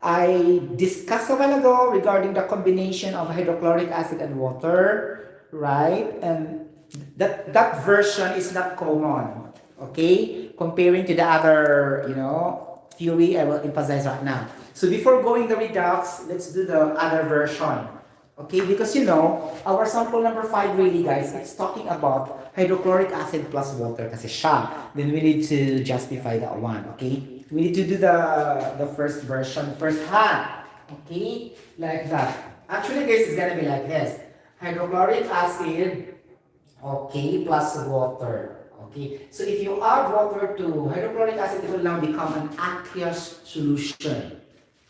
I discussed a while ago regarding the combination of hydrochloric acid and water, right? And that version is not common, okay? Comparing to the other, theory I will emphasize right now. So before going the redox, let's do the other version. Okay, because our sample number 5 really guys, it's talking about hydrochloric acid plus water kasi siya. Then we need to justify that one, okay? We need to do the first version first hand. Okay? Like that. Actually guys, it's gonna be like this. Hydrochloric acid, okay, plus water. Okay, so if you add water to hydrochloric acid, it will now become an aqueous solution.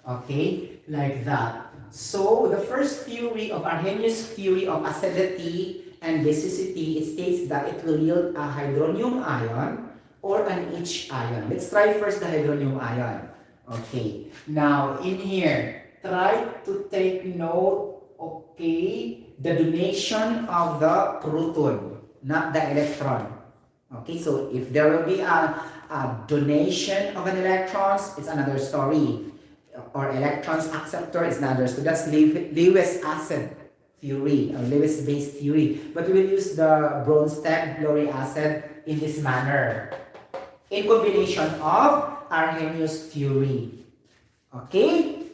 Okay, like that. So the first theory of Arrhenius' theory of acidity and basicity, it states that it will yield a hydronium ion or an H ion. Let's try first the hydronium ion. Okay, now in here, try to take note, okay, the donation of the proton, not the electron. Okay, so if there will be a donation of an electrons, it's another story. Or electrons acceptor is another. So that's Lewis acid theory, or Lewis base theory. But we will use the Bronsted-Lowry acid in this manner, in combination of Arrhenius theory. Okay?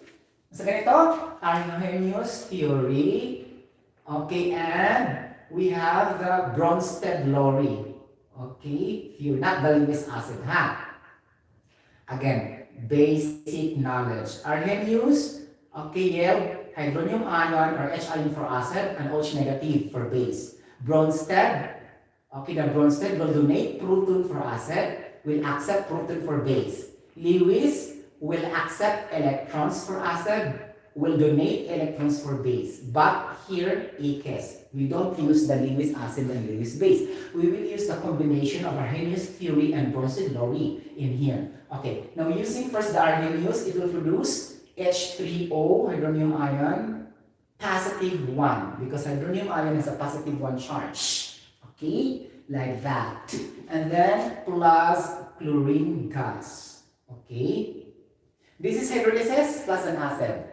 So ganito, Arrhenius theory. Okay, and we have the Bronsted-Lowry. Okay, theory, not the Lewis acid, ha? Again, basic knowledge. Arrhenius, okay, yield hydronium ion or H ion for acid and OH negative for base. Bronsted, okay, the Bronsted will donate proton for acid, will accept proton for base. Lewis will accept electrons for acid, will donate electrons for base. But here, a case. We don't use the Lewis acid and Lewis base. We will use the combination of Arrhenius theory and Bronsted-Lowry in here. Okay, now using first the Arrhenius, it will produce H3O, hydronium ion, positive 1, because hydronium ion has a positive 1 charge. Okay, like that. And then plus chlorine gas. Okay, this is hydrolysis plus an acid.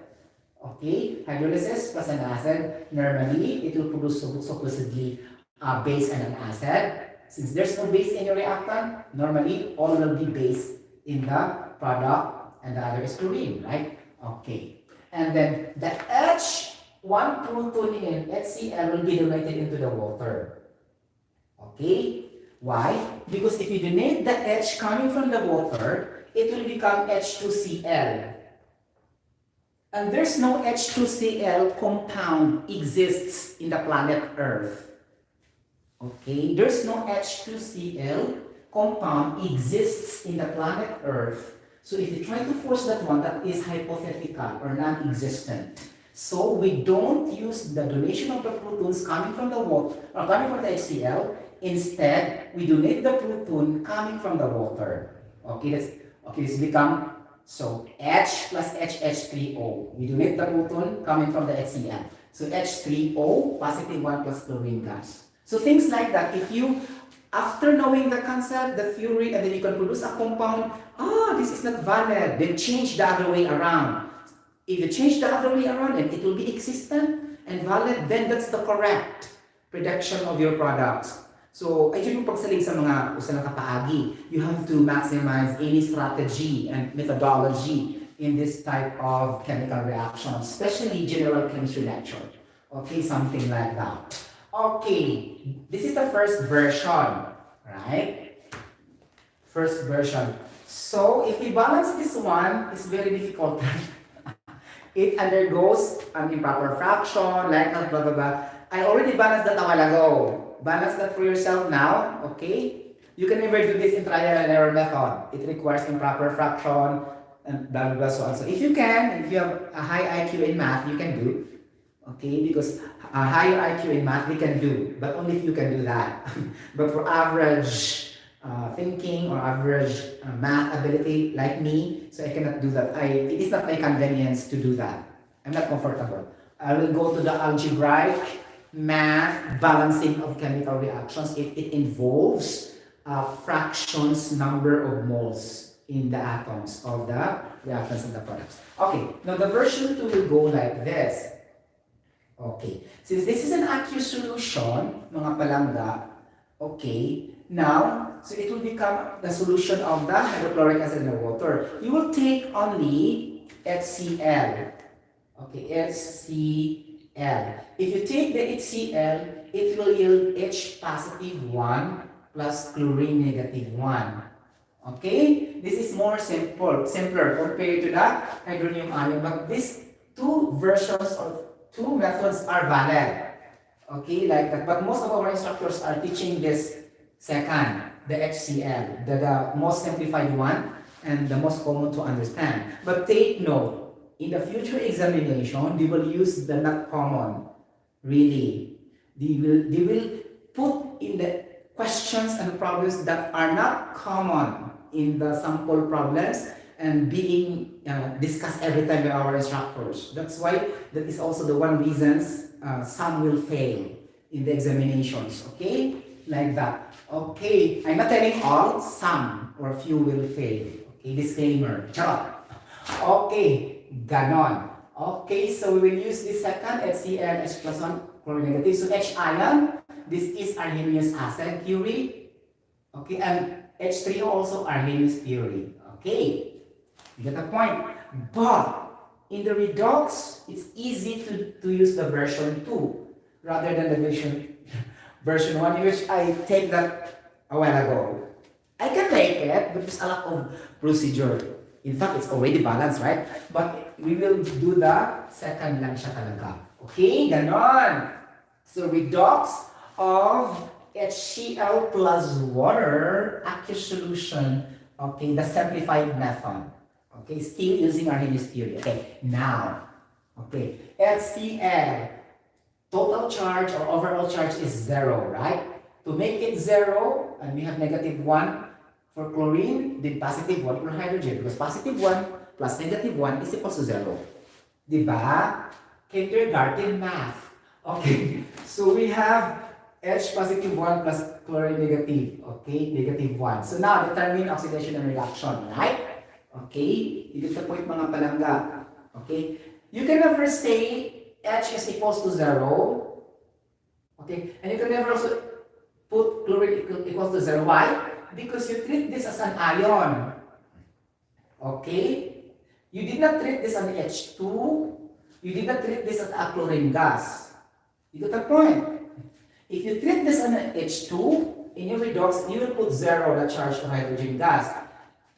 Okay, hydrolysis plus an acid, normally it will produce supposedly a base and an acid. Since there's no base in your reactant, normally all will be base in the product and the other is chlorine, right? Okay, and then the H1 proton in HCl will be donated into the water. Okay, why? Because if you donate the H coming from the water, it will become H2Cl. And there's no H2Cl compound exists in the planet Earth. Okay, there's no H2Cl compound exists in the planet Earth. So if you try to force that one, that is hypothetical or non-existent. So we don't use the donation of the protons coming from the water or coming from the HCl. Instead, we donate the proton coming from the water. Okay, this become so H plus H3O. We donate the proton coming from the HCl. So H3O, positive 1 plus chlorine gas. So things like that. If you, after knowing the concept, the theory, and then you can produce a compound, this is not valid, then change the other way around. If you change the other way around and it will be existent and valid, then that's the correct production of your products. So, ay yung pagsalig sa mga usa ng kapaagi, you have to maximize any strategy and methodology in this type of chemical reaction, especially general chemistry lecture. Okay, something like that. Okay, this is the first version, right? First version. So, if we balance this one, it's very difficult. It undergoes an improper fraction, like blah blah blah. I already balanced that a while ago. Balance that for yourself now, okay? You can never do this in trial and error method. It requires improper fraction and blah blah blah so on. So if you can, if you have a high IQ in math, you can do. Okay, because a higher IQ in math we can do, but only if you can do that. But for average thinking or average math ability like me, so I cannot do that. It is not my convenience to do that. I'm not comfortable. I will go to the algebraic math balancing of chemical reactions if it involves fractions number of moles. in the atoms of the reactants and the products. Okay, now the version 2 will go like this. Okay, since this is an aqueous solution, mga palangga, okay, now, so it will become the solution of the hydrochloric acid in the water. You will take only HCl. Okay, HCl. If you take the HCl, it will yield H positive 1 plus chlorine negative 1. Okay, this is more simpler compared to the hydronium ion, but these two versions or two methods are valid. Okay, like that. But most of our instructors are teaching this second, the HCl, the most simplified one and the most common to understand. But take note, in the future examination, they will use the not common. Really, they will put in the questions and problems that are not common in the sample problems and being discussed every time by our instructors. That's why that is also the one reasons some will fail in the examinations. Okay, like that. Okay, I'm not telling all, some or few will fail. Okay, disclaimer. Okay, ganon. Okay, so we will use this second HCl, H plus 1, chlorine negative. So H ion, this is Arrhenius acid theory. Okay, and H3O also Arrhenius theory. Okay, you get the point. But in the redox, it's easy to use the version 2 rather than the version 1, which I take that a while ago. I can make it, but there's a lot of procedure. In fact, it's already balanced, right? But we will do the second lang siya talaga. Okay, ganon. So redox of HCl plus water, aqueous solution, okay, the simplified method. Okay, still using Arrhenius theory. Okay, now, okay, HCl, total charge or overall charge is 0, right? To make it 0, and we have negative 1 for chlorine, then positive 1 for hydrogen, because positive 1 plus negative 1 is equal to 0. Diba? Kindergarten math. Okay, so we have H positive 1 plus chlorine negative, okay, negative 1. So now, determine oxidation and reduction, right? Okay, you get the point mga palangga. Okay, you can never say H is equals to 0. Okay, and you can never also put chlorine equals to 0. Why? Because you treat this as an ion. Okay, you did not treat this as an H2. You did not treat this as a chlorine gas. You get the point? If you treat this as an H2, in your redox, you will put 0 the charge of hydrogen gas.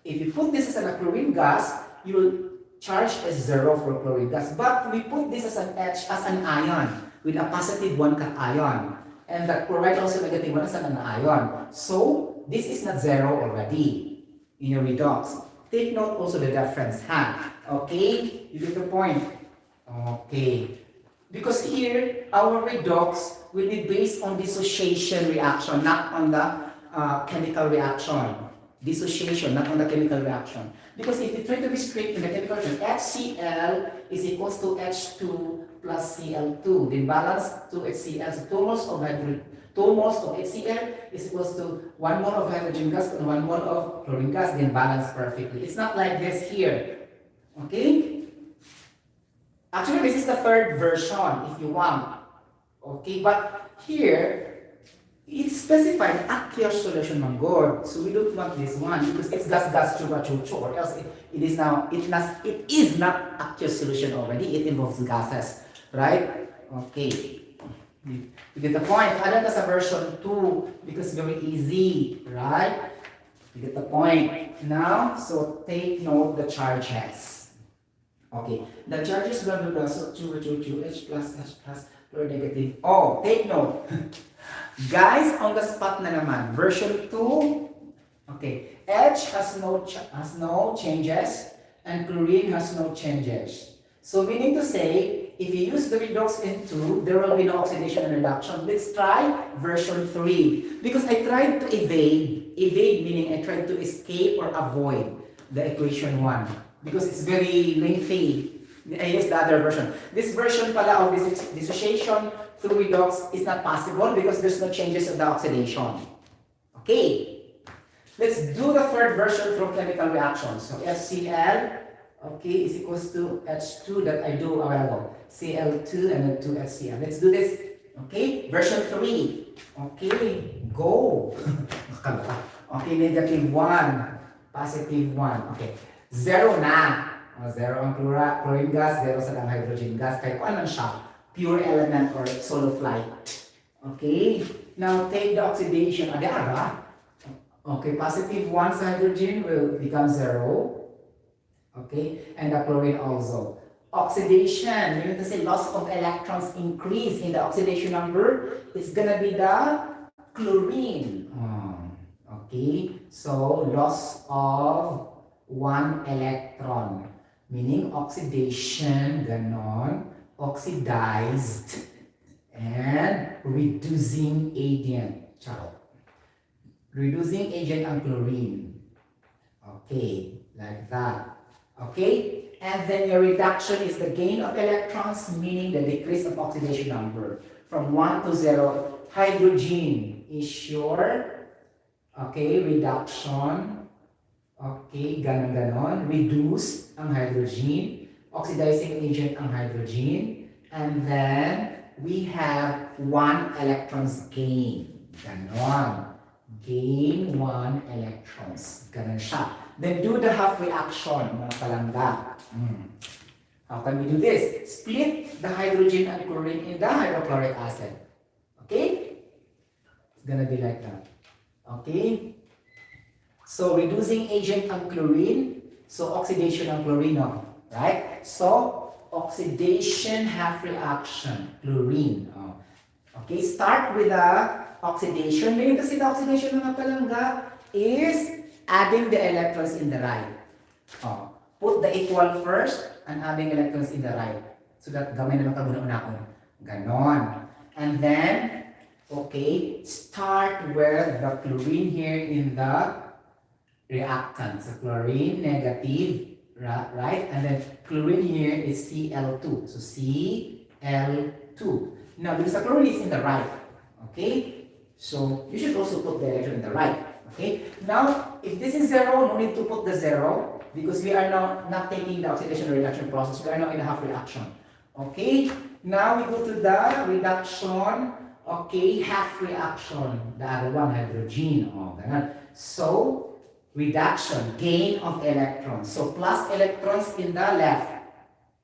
If you put this as a chlorine gas, you will charge as 0 for chlorine gas. But we put this as an H, as an ion, with a positive 1 cation. And the chloride also negative 1 as an ion. So, this is not 0 already in your redox. Take note also the difference, huh? Okay? You get the point? Okay. Because here, our redox will be based on dissociation reaction, not on the chemical reaction. Dissociation, not on the chemical reaction. Because if you try to be strict in the chemical reaction, HCl is equals to H2 plus Cl2. Then balance to HCl. So 2 moles of hydrogen, 2 moles of HCl is equals to 1 mole of hydrogen gas and 1 mole of chlorine gas. Then balance perfectly. It's not like this here. Okay? Actually, this is the third version if you want. Okay, but here, it's specified aqueous solution manggod. So we don't want this one because it's gas chuba chuchu, or else it is not aqueous solution already. It involves gases, right? Okay. You get the point. Add as a version 2 because it's very easy, right? You get the point. Now, so take note the charges. Okay, the charges blah blah blah. So H plus chlorine negative. Oh, take note. Guys, on the spot na naman. Version 2. Okay, H has no changes and chlorine has no changes. So meaning to say, if you use the redox in 2, there will be no oxidation and reduction. Let's try version 3. Because I tried to evade meaning I tried to escape or avoid the equation 1. Because it's very lengthy. I use the other version. This version pala of dissociation through redox is not possible because there's no changes of the oxidation. Okay. Let's do the third version through chemical reaction. So HCl, okay, is equals to H2 that I do a while ago. Cl2 and then 2HCl. Let's do this. Okay, version 3. Okay, go. Okay, -1, +1. Okay, 0 na. 0 ang chlorine gas, 0 sa hydrogen gas. Kaya kung ano siya, pure element or solid-like. Okay, now take the oxidation. Ada. Okay, +1 sa hydrogen will become 0. Okay, and the chlorine also. Oxidation, meaning to say loss of electrons increase in the oxidation number. It's gonna be the chlorine. Okay, so loss of 1 electron. Meaning oxidation, ganon, oxidized, and reducing agent. Ciao. Reducing agent ang chlorine. Okay, like that. Okay, and then your reduction is the gain of electrons, meaning the decrease of oxidation number from 1 to 0. Hydrogen is your, okay, reduction. Okay, ganon. Reduce ang hydrogen. Oxidizing agent ang hydrogen. And then, we have 1 electrons gain. Ganon. Gain 1 electrons. Ganon siya. Then, do the half reaction, mga palangga. How can we do this? Split the hydrogen and chlorine in the hydrochloric acid. Okay? It's gonna be like that. Okay? So, reducing agent ang chlorine. So, oxidation ng chlorine, right? So, oxidation half reaction, chlorine. Okay, start with the oxidation. Meaning kasi the oxidation ng palangga is adding the electrons in the right. Put the equal first and adding electrons in the right. So that gamay na lang kagunaan. Ganon. And then, okay, start with the chlorine here in the reactant. So chlorine negative, right? And then chlorine here is Cl2. So Cl2. Now, because the chlorine is in the right, okay? So you should also put the electron in the right, okay? Now, if this is 0, no need to put the 0 because we are now not taking the oxidation or reduction process. We are now in a half reaction, okay? Now we go to the reduction, okay? Half reaction, the other one, hydrogen. So, reduction, gain of electrons. So, plus electrons in the left.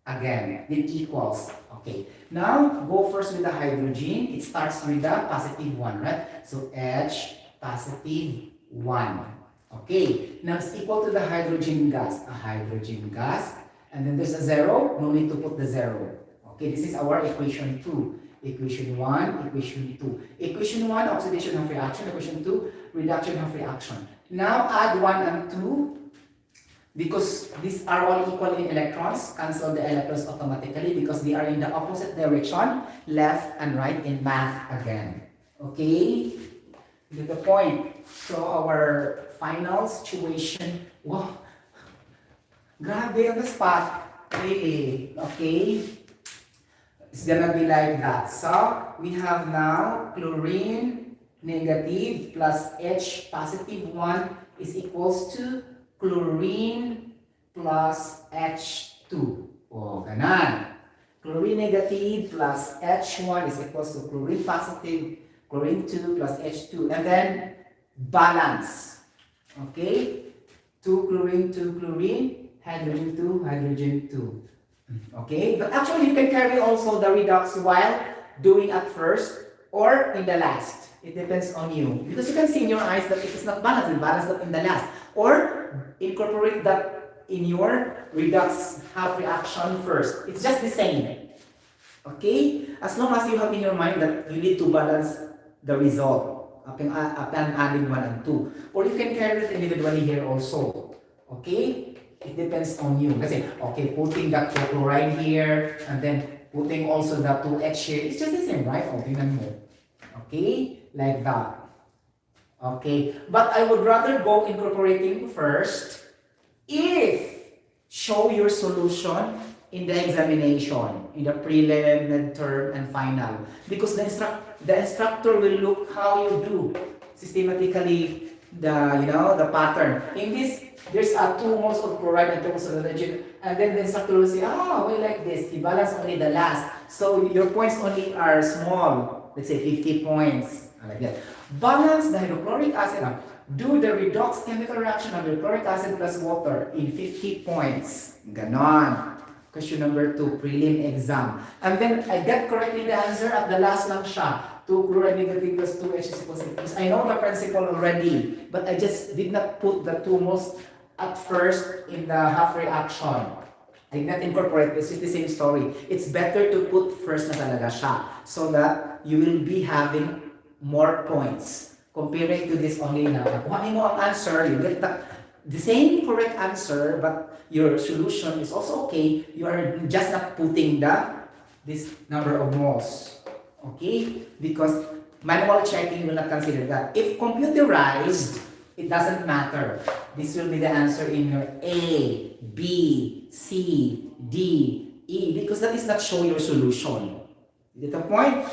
Again, it equals. Okay. Now, go first with the hydrogen. It starts with the +1, right? So, H +1. Okay. Now, it's equal to the hydrogen gas. A hydrogen gas. And then there's a 0. No need to put the 0. Okay. This is our equation 2. Equation 1, equation 2. Equation 1, oxidation half reaction. Equation 2, reduction half reaction. Now, add 1 and 2. Because these are all equal in electrons, cancel the electrons automatically because they are in the opposite direction, left and right in math again. Okay? To the point. So, our final situation, wow, grabe on the spot. Really, okay? It's gonna be like that. So, we have now chlorine negative plus H +1 is equals to chlorine plus H2. Ganon. Chlorine negative plus H1 is equals to chlorine positive, chlorine 2 plus H2. And then, balance. Okay? 2 chlorine, 2 chlorine, hydrogen 2, hydrogen 2. Okay? But actually, you can carry also the redox while doing at first or in the last. It depends on you. Because you can see in your eyes that it is not balanced. It's balanced in the last. Or incorporate that in your redox half reaction first. It's just the same. Okay? As long as you have in your mind that you need to balance the result upon adding 1 and 2. Or you can carry it individually here also. Okay? It depends on you. Kasi, okay, putting that chloride here and then putting also the 2H here. It's just the same, right? O, tingnan mo. Okay? Like that. Okay? But I would rather go incorporating first if show your solution in the examination, in the prelim, midterm, and final. Because the instructor will look how you do systematically the pattern. In this, there's a 2 moles of chloride and 2 moles of hydrogen, and then sa chlorine say, why like this? I-balance only the last. So your points only are small. Let's say 50 points. Like that. Balance the hydrochloric acid. Do the redox chemical reaction of hydrochloric acid plus water in 50 points. Ganon. Question number 2, prelim exam. And then I get correctly the answer at the last lang siya. 2 chloride negative plus 2 H is equals to because I know the principle already, but I just did not put the 2 moles at first in the half reaction. I did not incorporate this. It's the same story. It's better to put first na talaga siya so that you will be having more points comparing to this only na. Kuhanin mo ang answer, you get the same correct answer, but your solution is also okay. You are just not putting this number of moles. Okay? Because manual checking will not consider that. If computerized, it doesn't matter. This will be the answer in your A, B, C, D, E, because that is not show your solution. You get the point?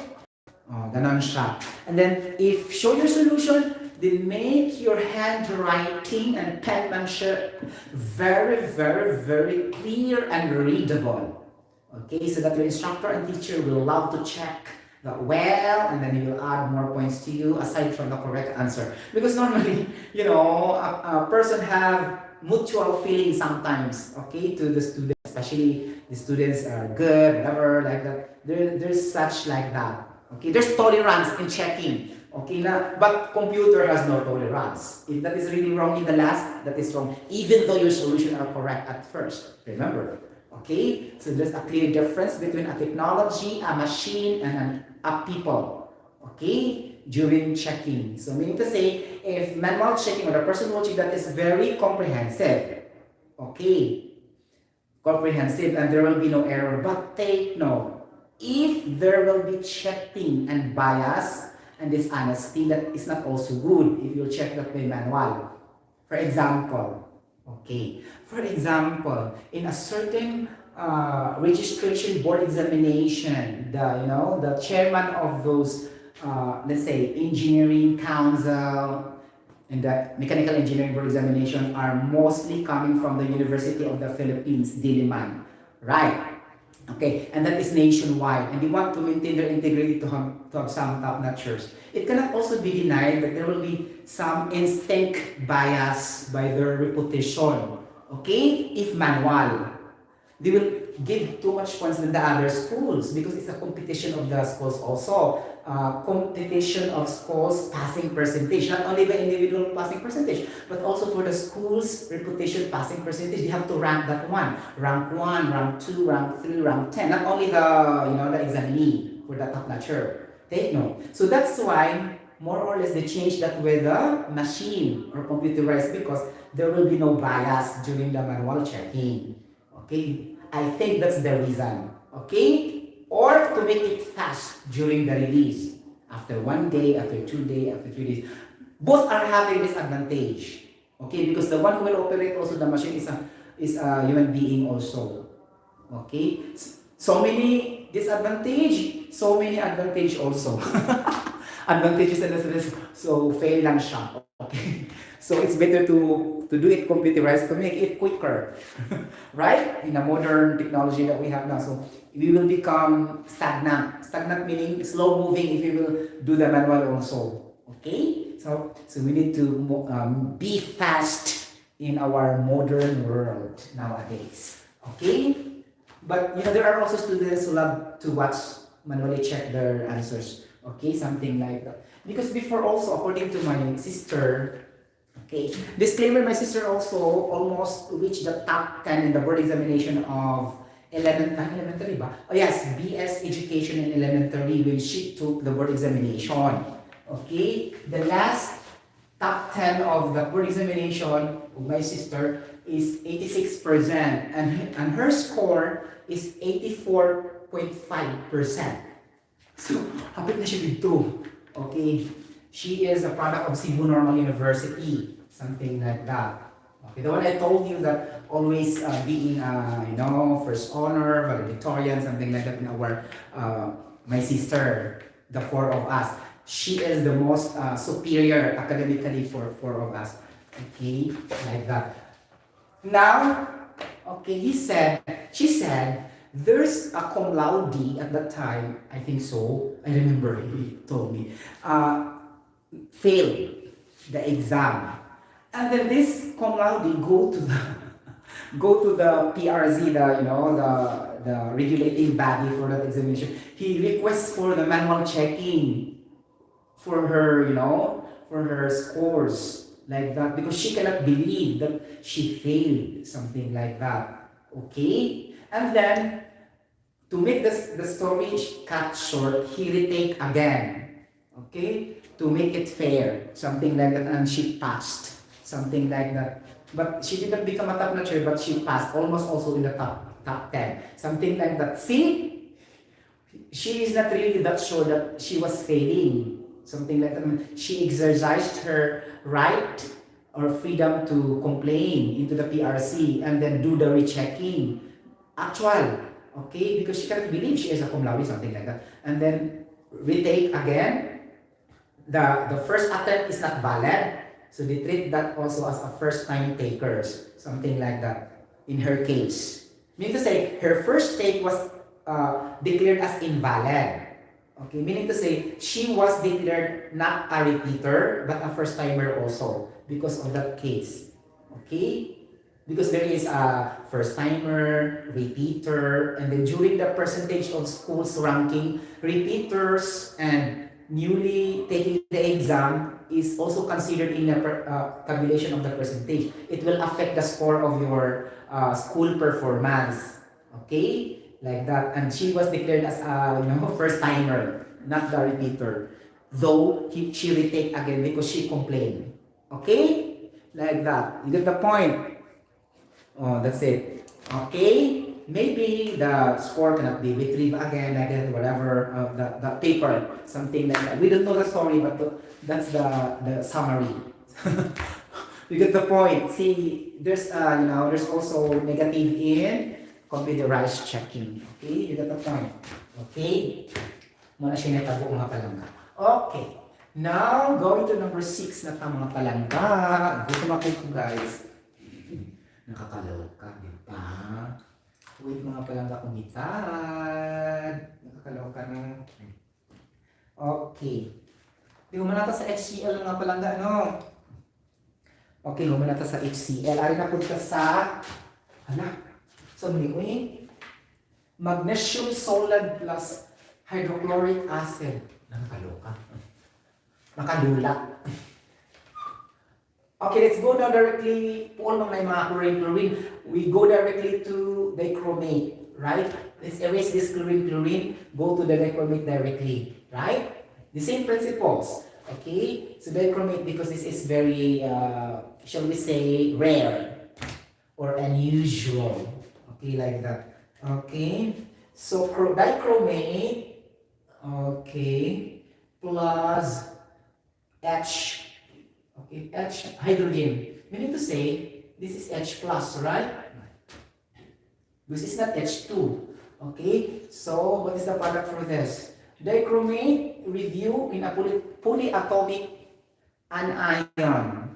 Ganon siya. And then, if show your solution, then make your handwriting and penmanship very, very, very clear and readable. Okay? So that your instructor and teacher will love to check that well, and then he will add more points to you aside from the correct answer. Because normally, a person have mutual feeling sometimes, okay, to the students, especially the students are good, whatever, like that. There's such like that. Okay, there's tolerance in checking. Okay, but computer has no tolerance. If that is really wrong in the last, that is wrong, even though your solution are correct at first. Remember. Okay, so there's a clear difference between a technology, a machine, and a people. Okay, during checking. So meaning to say, if manual checking or the person will check, that is very comprehensive. Okay, comprehensive, and there will be no error. But take note, if there will be checking and bias and dishonesty, that is not also good if you check that by manual. For example. Okay. For example, in a certain registration board examination, the chairman of those, let's say, engineering council and the mechanical engineering board examination are mostly coming from the University of the Philippines, Diliman, right? Okay, and that is nationwide, and they want to maintain their integrity to have some top-notchers. It cannot also be denied that there will be some instinct bias by their reputation. Okay, if manual, they will give too much points than the other schools because it's a competition of the schools also. Competition of schools passing percentage, not only by individual passing percentage, but also for the school's reputation passing percentage. They have to rank that one. Rank 1, rank 2, rank 3, rank 10. Not only the examinee for the top notcher. Take note. So that's why more or less they change that with a machine or computerized because there will be no bias during the manual checking. Okay? I think that's the reason. Okay? Or to make it fast during the release. After 1 day, after 2 days, after 3 days. Both are having this advantage. Okay? Because the one who will operate also the machine is a human being also. Okay? So many disadvantage, so many advantage also. Advantages and disadvantages. So fail lang siya. Okay? So it's better to do it computerized to make it quicker. Right? In a modern technology that we have now. So we will become stagnant. Stagnant meaning slow moving if we will do the manual also. Okay? So we need to be fast in our modern world nowadays. Okay? But there are also students who love to watch manually check their answers. Okay? Something like that. Because before also, according to my sister, okay, disclaimer, my sister also almost reached the top 10 in the board examination of elementary ba? Oh yes, BS Education in elementary when she took the board examination. Okay, the last top 10 of the board examination of my sister is 86% and her score is 84.5%. So, hapit na siya dito. Okay, she is a product of Cebu Normal University, something like that. Okay, the one I told you that always being, first honor, valedictorian, something like that in our, my sister, the four of us. she is the most superior academically for four of us. Okay, like that. Now, okay, she said, there's a cum laude at that time, I think so, I remember he told me, failed the exam. And then this cum laude go to the go to the PRZ, the regulating body for that examination. He requests for the manual checking for her, for her scores like that because she cannot believe that she failed, something like that. Okay? And then to make the story cut short, he retake again. Okay? To make it fair, something like that, and she passed, something like that. But she didn't become a top notcher, but she passed almost also in the top 10, something like that. See, she is not really that sure that she was failing, something like that. She exercised her right or freedom to complain into the PRC and then do the rechecking. Actual, okay, because she cannot believe she is a cum laude, something like that. And then retake again. The first attempt is not valid, so they treat that also as a first time takers, something like that in her case. Meaning to say, her first take was declared as invalid. Okay, meaning to say, she was declared not a repeater, but a first timer also, because of that case. Okay? Because there is a first timer, repeater, and then during the percentage of schools ranking, repeaters and newly taking the exam is also considered in the tabulation of the percentage. It will affect the score of your school performance. Okay? Like that. And she was declared as a first timer, not the repeater. Though she retake again because she complained. Okay? Like that. You get the point? Oh, that's it. Okay? Maybe the score cannot be retrieved again, like that, whatever, the paper, something like that. We don't know the story, but that's the summary. You get the point. See, there's there's also negative in computerized checking. Okay, you get the point. Okay, muna siya natago mga palangga. Okay, now going to number 6 na mga palangga. Gusto makita guys. Nakakaloka, di ba? Wait mga palangga kumitad. Nakakaloka na. Okay. Di humanata sa HCl mga palangga, no? Okay, humanata sa HCl. Ari na punta sa so muli magnesium solid plus hydrochloric acid. Nakakaloka. Nakadula. Okay, let's go now directly. Pull mga chlorine. We go directly to dichromate, right? Let's erase this chlorine. Go to the dichromate directly, right? The same principles. Okay, so dichromate because this is very, shall we say, rare or unusual. Okay, like that. Okay, so dichromate. Okay, plus H. Okay, H hydrogen. Meaning to say, this is H plus, right? This is not H2. Okay, so what is the product for this? Dichromate review in a polyatomic anion.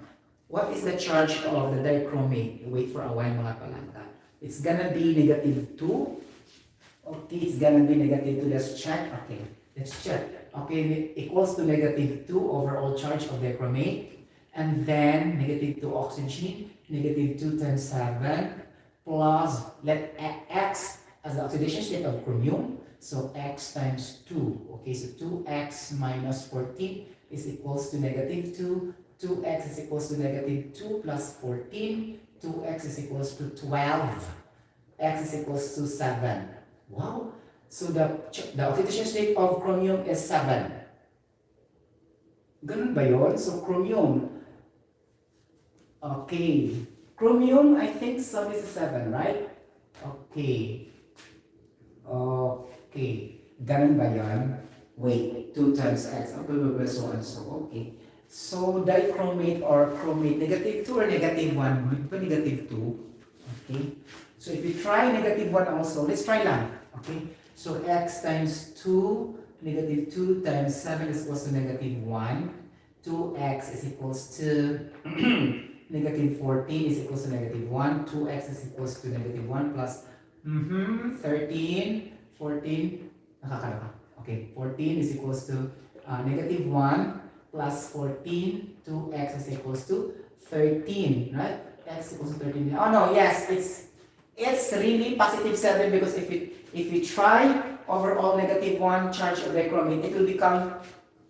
What is the charge of the dichromate? Wait for a while mga palangga. It's gonna be -2. Okay, it's gonna be -2. Let's check. Okay, let's check. Okay, equals to -2 overall charge of dichromate. And then -2 oxygen, -2 times 7, plus, let X as the oxidation state of chromium. So X times 2. Okay, so 2X minus 14 is equals to -2. 2X is equals to -2 plus 14. 2X is equals to 12. X is equals to 7. Wow! So the oxidation state of chromium is 7. Ganun ba yun? So chromium. Okay. Chromium, I think so this is 7, right? Okay. Okay. Ganun ba yan? Wait, 2 times X. Okay, so and so. Okay. So dichromate or chromate, -2 or -1? -2. Okay. So if we try -1 also, let's try lang. Okay. So X times 2 negative 2 times 7 is equals to negative 1. 2x is equals to negative 14 is equals to negative 1. 2x is equals to negative 1 plus 13, 14, nakakaloka. Okay, 14 is equals to negative 1 plus 14, 2x is equals to 13, right? X equals to 13. Oh no, yes, it's really positive 7 because if we try overall negative 1 charge of dichromate, it will become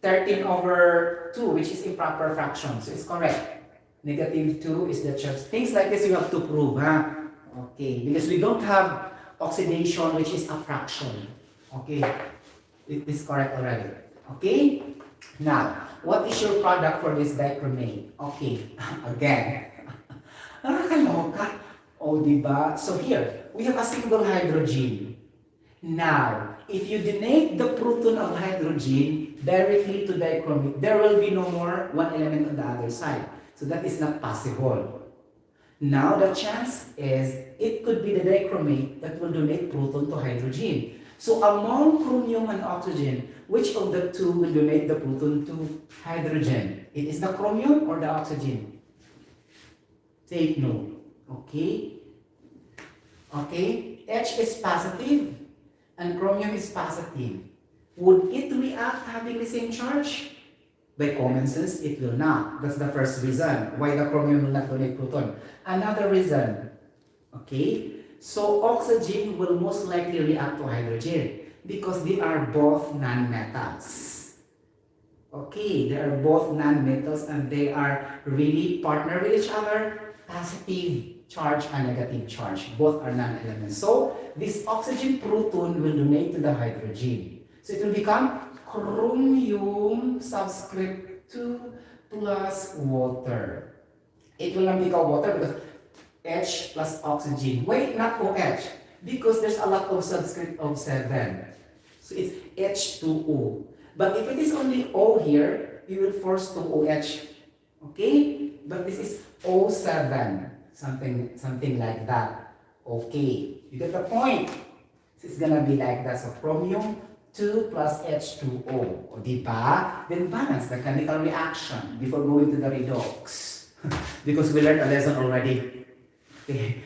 13 over 2, which is improper fraction. So it's correct. Negative 2 is the charge. Things like this you have to prove, huh? Okay, because we don't have oxidation, which is a fraction. Okay, it is correct already. Okay, now, what is your product for this dichromate? Okay, again. Nakakaloka. O, diba? So here, we have a single hydrogen. Now, if you donate the proton of hydrogen directly to dichromate, there will be no more one element on the other side. So that is not possible. Now, the chance is it could be the dichromate that will donate proton to hydrogen. So among chromium and oxygen, which of the two will donate the proton to hydrogen? It is the chromium or the oxygen? Take note. Okay? Okay? H is positive and chromium is positive. Would it react having the same charge? By common sense, it will not. That's the first reason why the chromium will not donate proton. Another reason, okay? So oxygen will most likely react to hydrogen because they are both non-metals. Okay, they are both non-metals and they are really partner with each other. Positive charge and negative charge. Both are non-elements. So this oxygen proton will donate to the hydrogen. So it will become chromium subscript 2 plus water. It will not become water because H plus oxygen. Wait, not OH. Because there's a lot of subscript of 7. So it's H2O. But if it is only O here, you will force to OH. Okay? But this is O7. Something like that. Okay. You get the point? So it's gonna be like that. So chromium 2 plus H2O. O, diba? Then balance the chemical reaction before going to the redox. Because we learned a lesson already. Okay.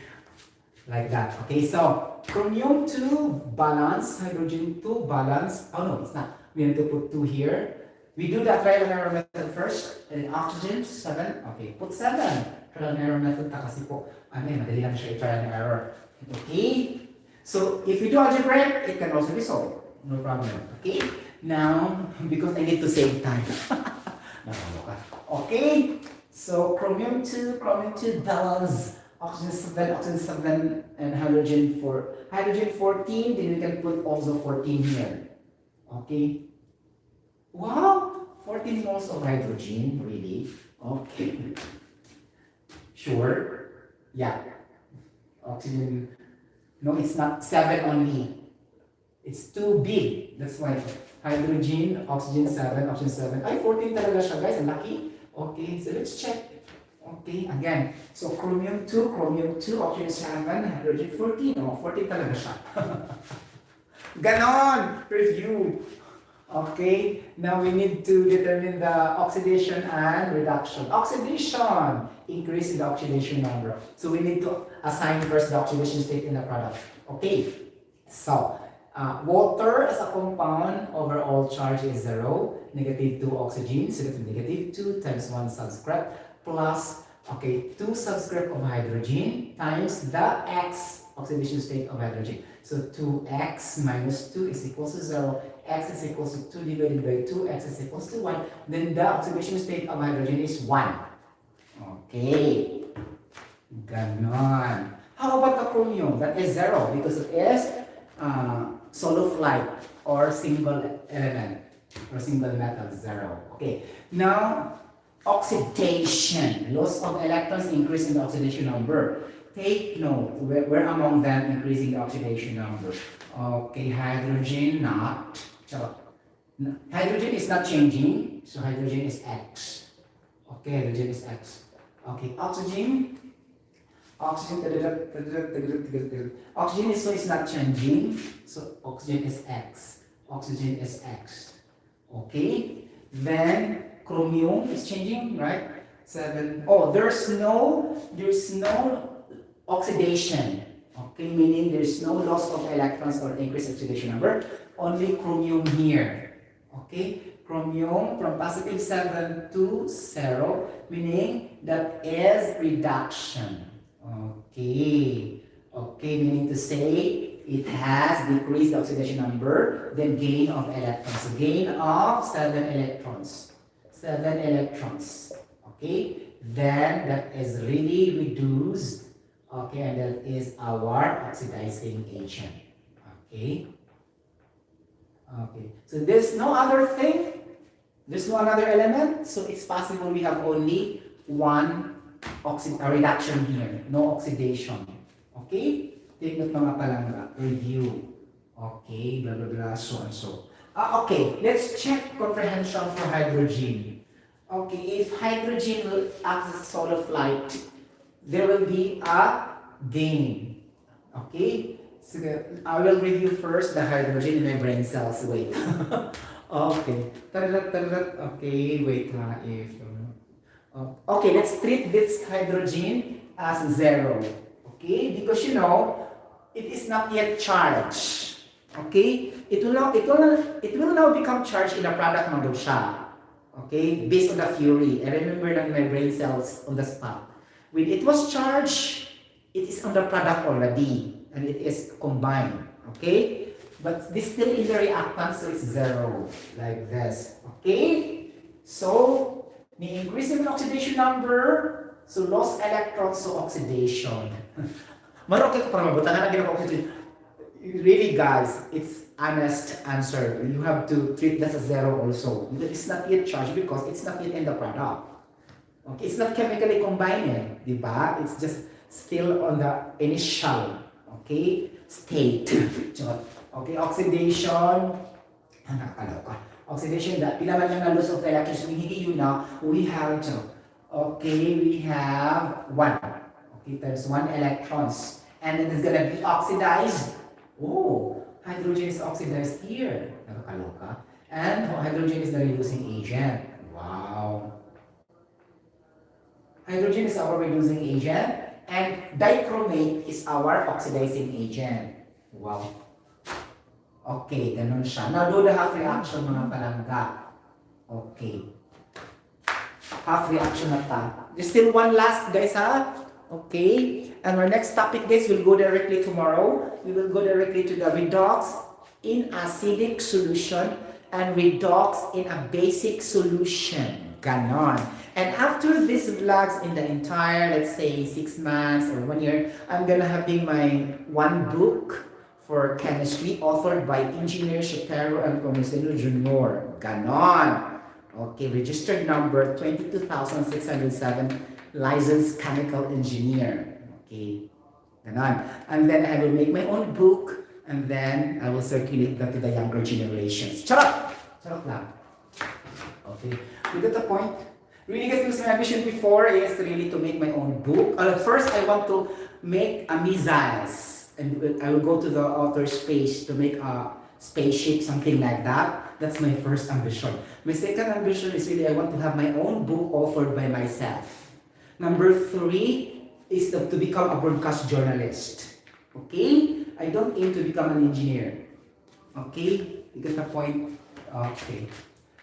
Like that. Okay, so chromium 2 balance, hydrogen 2 balance. Oh no, it's not. We have to put 2 here. We do the trial and error method first. And then oxygen 7. Okay, put 7. Trial and error method kasi po. Madali lang siya i-trial and error. Okay? So if you do algebraic, it can also be solved. No problem. Okay? Now, because I need to save time. Okay? So chromium 2 balance. Oxygen 7, and hydrogen 4. Hydrogen 14, then we can put also 14 here. Okay? Wow! 14 moles of hydrogen, really? Okay. Sure? Yeah. Oxygen, no, it's not 7 only. It's too big. That's why hydrogen, oxygen 7. Ay, 14 talaga siya, guys. Lucky. Okay, so let's check. Okay, again. So chromium 2, oxygen 7, hydrogen 14. Oh, 14 talaga siya. Ganon! Review. Okay, now we need to determine the oxidation and reduction. Oxidation, increase in the oxidation number. So we need to assign first the oxidation state in the product. Okay, so water as a compound, overall charge is 0, negative 2 oxygen, so that's negative 2 times 1 subscript plus, okay, 2 subscript of hydrogen times the X oxidation state of hydrogen. So 2x minus 2 is equals to 0, x is equals to 2 divided by 2, x is equals to 1, then the oxidation state of hydrogen is 1. Okay. Ganon. How about the chromium? That is 0 because it is solo flight or single element or single metal, 0. Okay. Now, oxidation, loss of electrons, increase in the oxidation number. Take note, where among them increasing the oxidation number? Okay, hydrogen not. So, hydrogen is not changing, so hydrogen is X. Okay, hydrogen is X. Okay, oxygen is so it's not changing, so oxygen is X. Oxygen is X. Okay? Then chromium is changing, right? 7. Oh, there's no oxidation. Okay, meaning there's no loss of electrons or increased oxidation number. Only chromium here. Okay? Chromium from positive 7 to 0, meaning that is reduction. Okay. Okay, meaning to say it has decreased the oxidation number, then gain of electrons. So gain of 7 electrons. 7 electrons. Okay, then that is really reduced. Okay, and that is our oxidizing agent. Okay. Okay, so there's no other thing. There's no another element. So it's possible we have only one reduction here. No oxidation. Okay? Take note mga palangga. Review. Okay, blah, blah, blah, so and so. Okay, let's check comprehension for hydrogen. Okay, if hydrogen will act as a source of light, there will be a gain. Okay? So I will review first the hydrogen in my brain cells. Wait. Okay. Okay, wait. Okay, let's treat this hydrogen as 0. Okay, because you know, it is not yet charged. Okay, it will now become charged in the product model siya. Okay, based on the theory. I remember that my brain cells on the spot. When it was charged, it is on the product already, and it is combined. Okay, but this still in the reactant, so it's 0, like this. Okay, so may increase in oxidation number, so lost electrons, so oxidation. Marokit pa mabutahan na oxidation. Really, guys, it's honest answer. You have to treat that as 0 also. It's not yet charged because it's not yet in the product. Okay, it's not chemically combined, diba? It's just still on the initial, okay, state. Okay, oxidation. Oxidation, pila man yung loss of electrons. Hindi yun na, we have, okay, we have 1. Okay, times 1 electrons. And then it's gonna be oxidized. Oh, hydrogen is oxidized here. Nakakaloka. And hydrogen is the reducing agent. Wow. Hydrogen is our reducing agent. And dichromate is our oxidizing agent. Wow. Okay, ganun siya. Now, do the half reaction mga palangga. Okay. Half reaction na ta. There's still one last, guys, ha? Okay. And our next topic, guys, will go directly tomorrow. We will go directly to the redox in acidic solution and redox in a basic solution. Ganon. And after these vlogs in the entire, let's say, 6 months or 1 year, I'm gonna having my one book for chemistry authored by Engineer Sotero and Nepomuceno Jr. Ganon. Okay, registered number 22,607, licensed chemical engineer. Okay, ganon. And then I will make my own book and then I will circulate that to the younger generations. Charot! Charot lang. Okay, we got the point. Really, guys, because my ambition before is really to make my own book. First, I want to make a missiles. And I will go to the outer space to make a spaceship, something like that. That's my first ambition. My second ambition is really I want to have my own book authored by myself. Number 3 is to become a broadcast journalist. Okay? I don't aim to become an engineer. Okay? You get the point? Okay.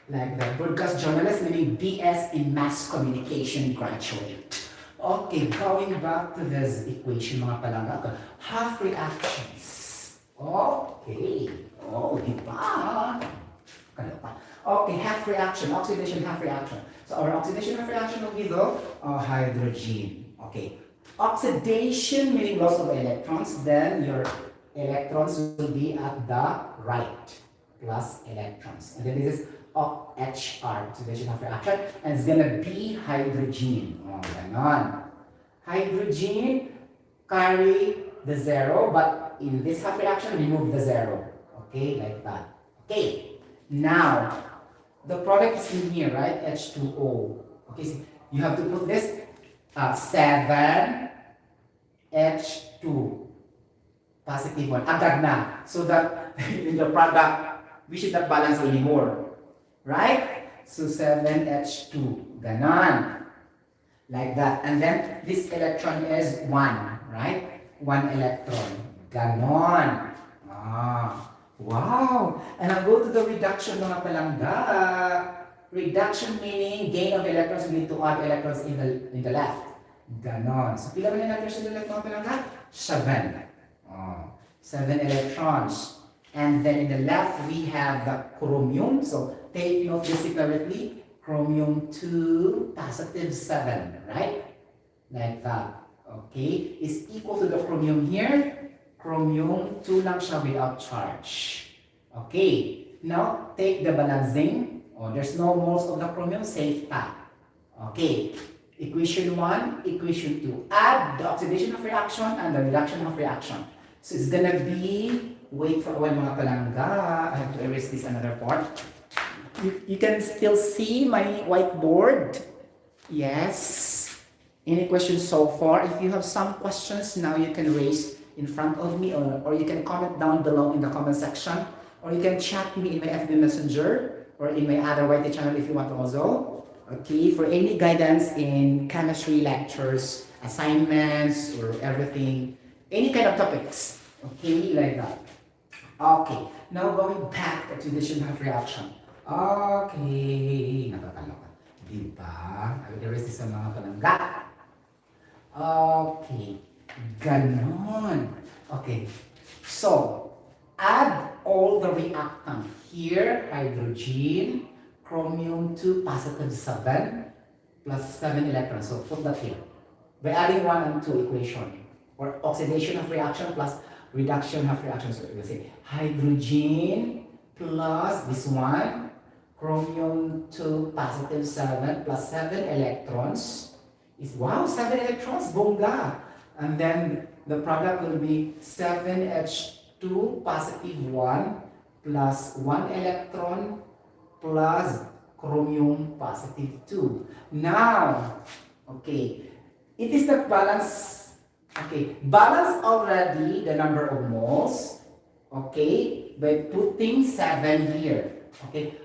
Like that. Broadcast journalist, meaning BS in mass communication graduate. Okay, going back to this equation mga palangga. Half reactions. Okay. Oh, diba? Okay, half reaction. Oxidation, half reaction. So our oxidation half reaction will be the hydrogen. Okay. Oxidation meaning loss of electrons. Then your electrons will be at the right. Plus electrons. And then this is HR, oxidation half reaction. And it's gonna be hydrogen. Oh, ganon. Hydrogen carry the 0, but in this half reaction, remove the 0. Okay, like that. Okay, now, the product is in here, right? H2O. Okay, so you have to put this 7 H2. Positive one. Agad na. So that in the product, we should not balance anymore. Right? So 7H2. Ganon. Like that. And then this electron is 1. Right? 1 electron. Ganon. Ah. Wow! And I'll go to the reduction mga palangga. Reduction meaning gain of electrons, we need to add electrons in the left. Ganon. So pila ba yung electrons in the left mga palangga? 7. Oh, 7 electrons. And then in the left we have the chromium. So take note this separately. Chromium 2 positive 7, right? Like that. Okay? Is equal to the chromium here. Chromium 2 lang siya without charge. Okay. Now, take the balancing. Oh, there's no moles of the chromium. Safe pa. Okay. Equation 1, equation 2. Add the oxidation of reaction and the reduction of reaction. So it's gonna be, wait for a while mga palangga. I have to erase this another part. You can still see my whiteboard. Yes. Any questions so far? If you have some questions, now you can raise in front of me, or you can comment down below in the comment section, or you can chat me in my FB Messenger or in my other YT channel if you want also. Okay, for any guidance in chemistry lectures, assignments, or everything, any kind of topics. Okay, like that. Okay, now going back to oxidation of reaction. Okay, nakakaloka. Diba? I will erase this sa mga palangga. Okay. Ganon. Okay. So, add all the reactant. Here, hydrogen, chromium 2 positive 7 plus 7 electrons. So, put that here. By adding 1 and 2 equation. Or oxidation of reaction plus reduction of reaction. So, we'll say hydrogen plus this one, chromium 2 positive 7 plus 7 electrons is, wow, 7 electrons, bongga. And then the product will be 7H2 positive 1 plus 1 electron plus chromium positive 2. Now, okay, it is the balance. Okay, balance already the number of moles. Okay, by putting 7 here. Okay,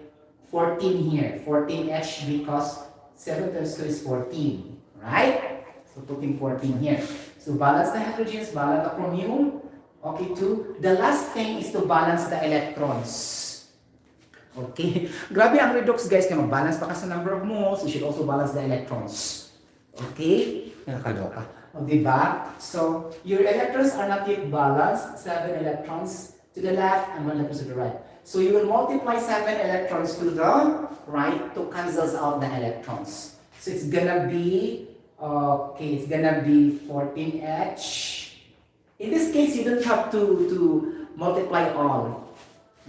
14 here. 14H because 7 times 2 is 14. Right? So putting 14 here. So balance the hydrogens, balance the chromium. Okay, 2. The last thing is to balance the electrons. Okay. Grabe ang redox guys, kaya mag-balance pa ka sa number of moles, you should also balance the electrons. Okay? Nakakaloka. O, diba? So, your electrons are not yet balanced. 7 electrons to the left and 1 electron to the right. So, you will multiply 7 electrons to the right to cancel out the electrons. So, it's gonna be okay, it's gonna be 14H. In this case, you don't have to multiply all.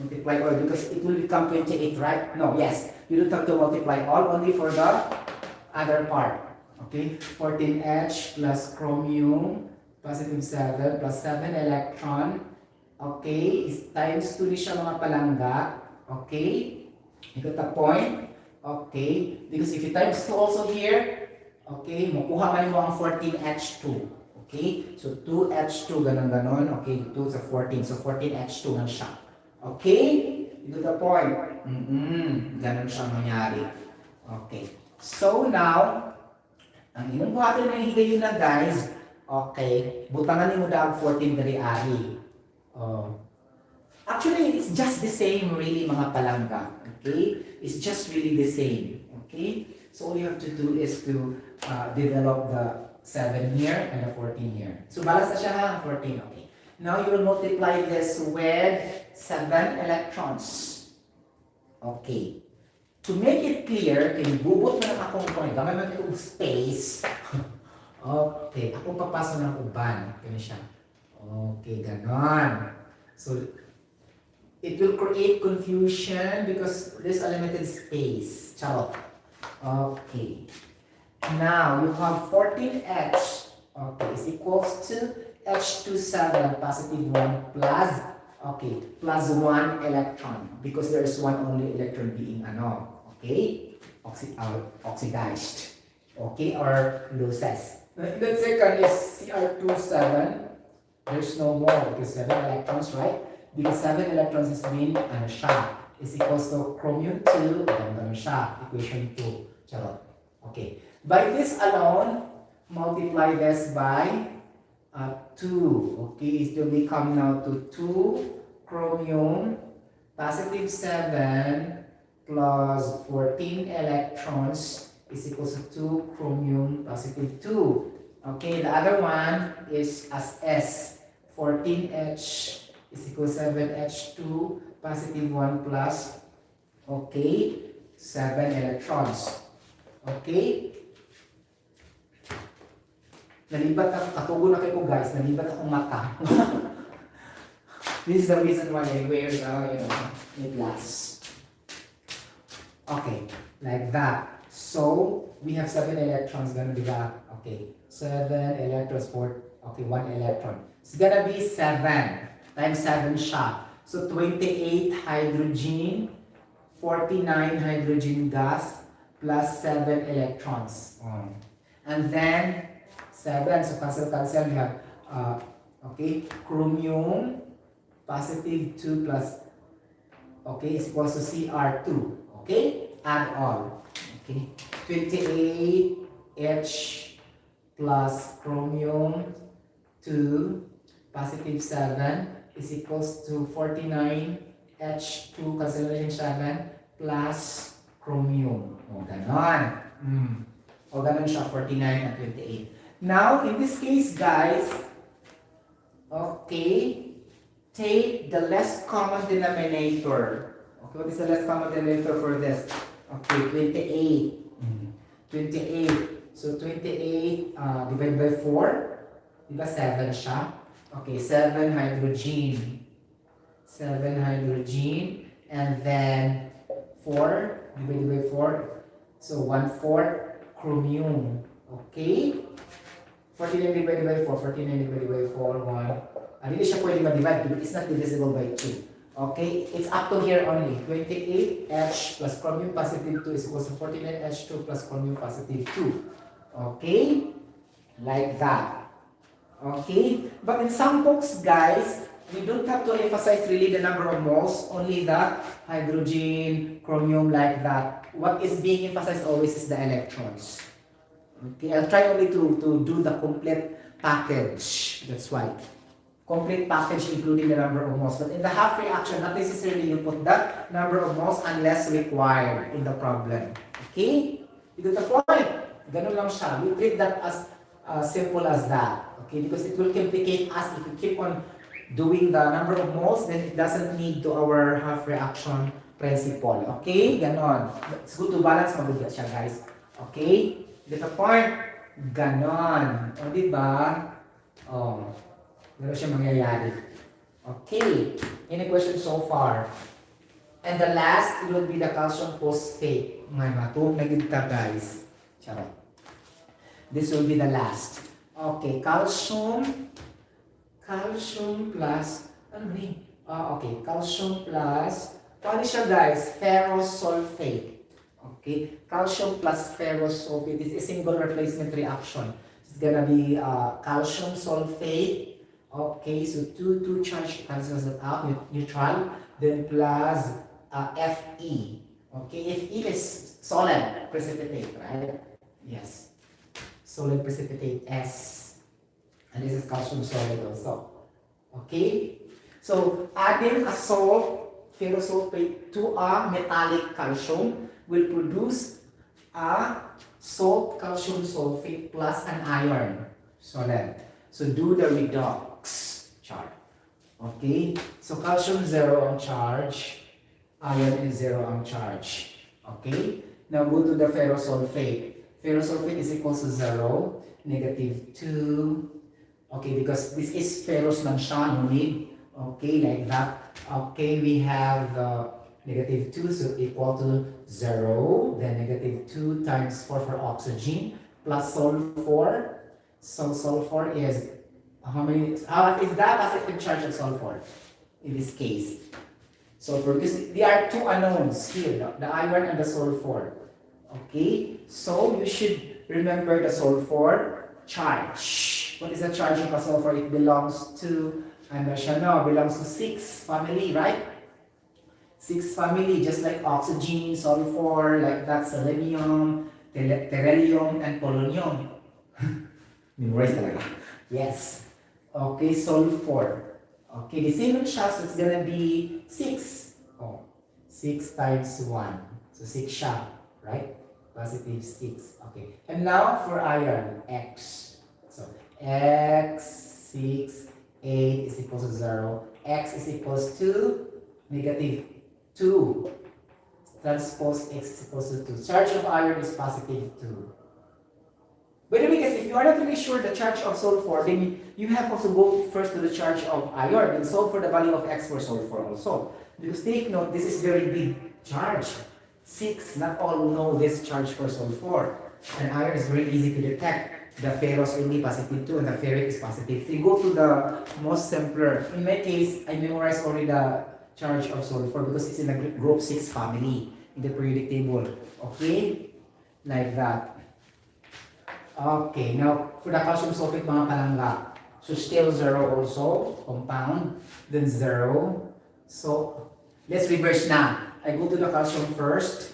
Multiply all because it will become 28, right? No, yes. You don't have to multiply all, only for the other part. Okay? 14H plus chromium, positive 7 plus 7 electron. Okay? Is times 2 ni siya mga palangga. Okay? You got the point? Okay? Because if you times 2 also here, okay, makuha man mo ang 14H2. Okay? So, 2H2, ganon-ganon. Okay, 2 sa 14. So, 14H2 lang siya. Okay? You got the point? Ganon siya mangyari. Okay. So, now, ang inyong buhatin na higayon na guys, okay, butangan mo daw 14 dari ari. Actually, it's just the same really mga palangga. Okay? It's just really the same. Okay? So all you have to do is to develop the 7 here and the 14 here. So balance na siya ha, 14. Okay. Now you will multiply this with 7 electrons. Okay. To make it clear, bubot mo na akong point. Gamay mo itong space. Okay. Akong papasok ng uban. Ganun siya. Okay, ganon. So it will create confusion because there's a limited space. Charot. Okay. Now, you have 14H, okay, is equals to H27 positive 1 plus, okay, plus 1 electron because there is one only electron being, okay, oxidized, okay, or loses. The second is Cr27, there's no more because 7 electrons, right? because 7 electrons is mean, ano siya, is equals to chromium 2, ganun siya, equation 2. Charot. Okay. By this alone, multiply this by 2. Okay, it will become now to 2 chromium positive 7 plus 14 electrons is equals to 2 chromium positive 2. Okay, the other one is as S. 14H is equal to 7H2 positive 1 plus, okay, 7 electrons. Okay? Nalibat ako, katugo na kayo guys, nalibat akong mata. This is the reason why I wear, my glass. Okay, like that. So, we have 7 electrons gonna be that. Okay, 7 electrons for, okay, 1 electron. It's gonna be 7 times 7 siya. So, 28 hydrogen, 49 hydrogen gas, plus 7 electrons. And then, 7, so cancel, we have, okay, chromium, positive 2 plus, okay, is equals to Cr2, okay, add all, okay, 28H plus chromium 2, positive 7, is equals to 49H2, cancellation 7, plus chromium, o ganon, o ganon siya, 49 and 28. Now, in this case, guys, okay, take the less common denominator. Okay, what is the less common denominator for this? Okay, 28. 28. So, 28 divided by 4. Diba 7 siya? Okay, 7 hydrogen. 7 hydrogen. And then 4 divided by 4. So, 1/4 chromium. Okay? 49 divided by 4, 49 divided by 4, 1. Hindi siya pwede ma-divide, it's not divisible by 2. Okay, it's up to here only. 28H plus chromium positive 2 is equal to 49H2 plus chromium positive 2. Okay, like that. Okay, but in some books, guys, we don't have to emphasize really the number of moles, only the hydrogen, chromium, like that. What is being emphasized always is the electrons. Okay, I'll try only to do the complete package. That's why. Complete package including the number of moles. But in the half reaction, not necessarily you put the number of moles unless required in the problem. Okay? You get the point? Ganun lang siya. We treat that as simple as that. Okay? Because it will complicate us if we keep on doing the number of moles, then it doesn't need to our half reaction principle. Okay? Ganon. It's good to balance. Mabugat siya, guys. Okay? Get the point? Ganon. O, diba? O. Gano'n siya mangyayari. Okay. Any question so far? And the last will be the calcium phosphate. May matug na gita, guys. Charot. This will be the last. Okay. Calcium plus, ano rin? Okay. Calcium plus, paano siya, guys? Ferrous sulfate. Okay, calcium plus ferrous sulfate is a single replacement reaction. It's gonna be calcium sulfate. Okay, so 2 charge cancels that out, neutral. Then plus Fe. Okay, Fe is solid precipitate, right? Yes, solid precipitate S. And this is calcium solid also. Okay, so adding a salt, ferrous sulfate to a metallic calcium will produce a salt calcium sulfate plus an iron solid. So do the redox chart. Okay, so calcium 0 on charge, iron is 0 on charge. Okay, now go to the ferrous sulfate. Ferrous sulfate is equal to 0, negative 2. Okay, because this is ferrous lang siya, no need. Okay, like that. Okay, we have negative 2, so equal to 0. Then negative 2 times 4 for oxygen plus sulfur. So sulfur is how many? Is that positive charge of sulfur in this case? Sulfur, because there are two unknowns here, the iron and the sulfur. Okay, so you should remember the sulfur charge. What is the charge of a sulfur? It belongs to Ano siya, no? Belongs to 6 family, right? 6 family, just like oxygen, sulfur, like that, selenium, tellurium, and polonium. Memorize talaga. Yes. Okay, sulfur. Okay, the same siya, so it's gonna be 6. Oh, 6 times 1. So 6 siya, right? Positive 6. Okay. And now for iron, X. So X, 6, 8 is equals to 0. X is equals to negative 2. Transpose X is equals to 2. Charge of iron is positive 2. By the way, guys, if you are not really sure the charge of sulfur, then you have also go first to the charge of iron and solve for the value of X for sulfur also. Because take note, this is very big charge. 6, not all know this charge for sulfur. And iron is very easy to detect. The ferrous only positive 2 and the ferric is positive 3. Go to the most simpler. In my case, I memorized already the charge of sulfur because it's in the group 6 family in the periodic table. Okay? Like that. Okay, now for the calcium sulfate mga palangga. So still 0 also, compound, then 0. So let's reverse na. I go to the calcium first.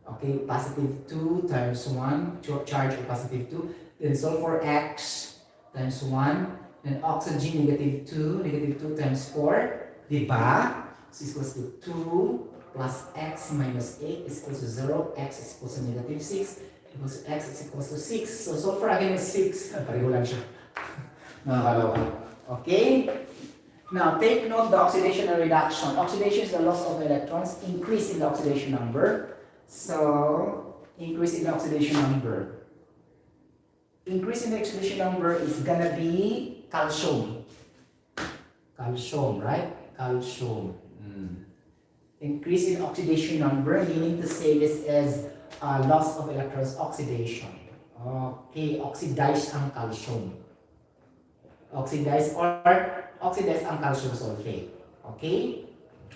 Okay, positive 2 times 1, charge of positive 2. Then sulfur X times 1. Then oxygen negative 2 times 4. Diba? So is equals to 2 plus X minus 8 is equals to 0. X is equals to negative 6. Equals to X is equals to 6. So sulfur again is 6. Pareho lang siya. Nakakalawa. Okay? Now, take note the oxidation and reduction. Oxidation is the loss of electrons. Increase in the oxidation number. So, increase in the oxidation number. Increase in the oxidation number is gonna be calcium. Calcium, right? Calcium. Increase in oxidation number, meaning to say this is loss of electrons, oxidation. Okay, oxidized ang calcium. Oxidized ang calcium sulfate. Okay?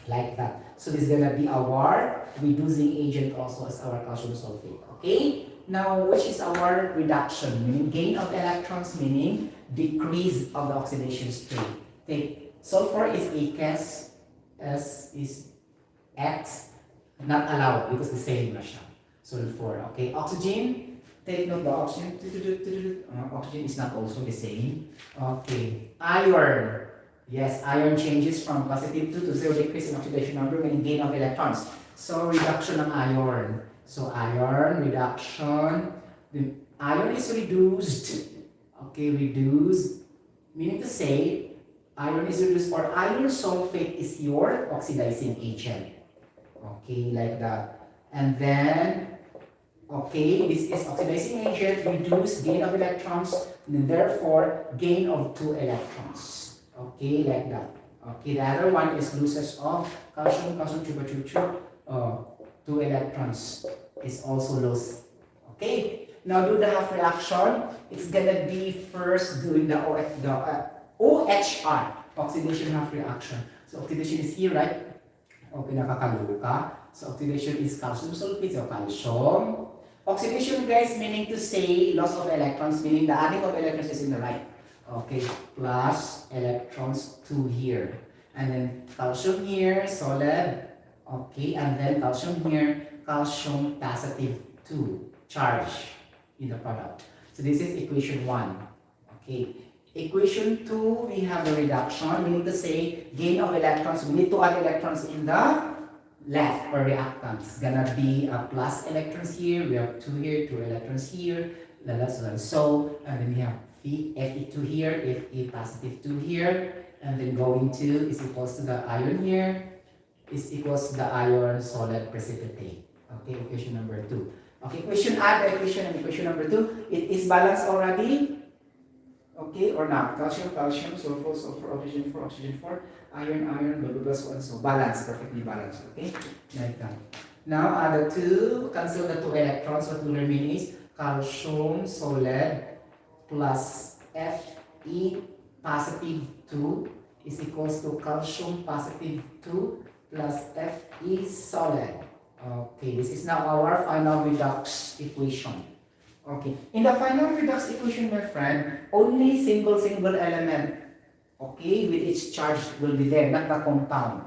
Like that. So this is gonna be our reducing agent also as our calcium sulfate. Okay? Now, which is our reduction? Meaning gain of electrons, meaning decrease of the oxidation state. Take sulfur is a case, S is X, not allowed because the same na siya. Sulfur. Okay? Oxygen, take note the oxygen. Oxygen is not also the same. Okay. Iron. Yes, iron changes from positive 2 to 0, decrease in oxidation number, meaning gain of electrons. So, reduction ng iron. So, iron, reduction. Then, iron is reduced. Okay, reduced. Meaning to say, iron is reduced or iron sulfate is your oxidizing agent. Okay, like that. And then, okay, this is oxidizing agent, reduce gain of electrons, and therefore gain of 2 electrons. Okay, like that. Okay, the other one is losses of calcium, chupa. 2 electrons is also lost. Okay, now do the half reaction. It's gonna be first doing the OHR, oxidation half reaction. So oxidation is here, right? Okay, nakakaluka. So oxidation is calcium sulfate, so calcium. Oxidation, guys, meaning to say loss of electrons, meaning the adding of electrons is in the right. Okay, plus electrons 2 here. And then calcium here, solid. Okay, and then calcium here, calcium positive 2, charge in the product. So this is equation 1. Okay, equation 2, we have the reduction, meaning to say gain of electrons. We need to add electrons in the left or reactant. It's gonna be a plus electrons here. We have 2 here, 2 electrons here. So, and then we have Fe2 here, Fe positive 2 here, and then going to is equals to the iron here, is equals to the iron solid precipitate. Okay, equation number 2. Okay, add the equation and equation number 2. It is balanced already. Okay, or not? Calcium, sulfur, oxygen 4, iron, blah, blah, blah, so and so. Balanced, perfectly balanced. Okay, like that. Now, add the 2, cancel the 2 electrons. What will remain is calcium solid plus Fe positive 2 is equals to calcium positive 2 plus Fe solid. Okay, this is now our final redox equation. Okay, in the final redox equation, my friend, only single element Okay, with its charge will be there, not the compound.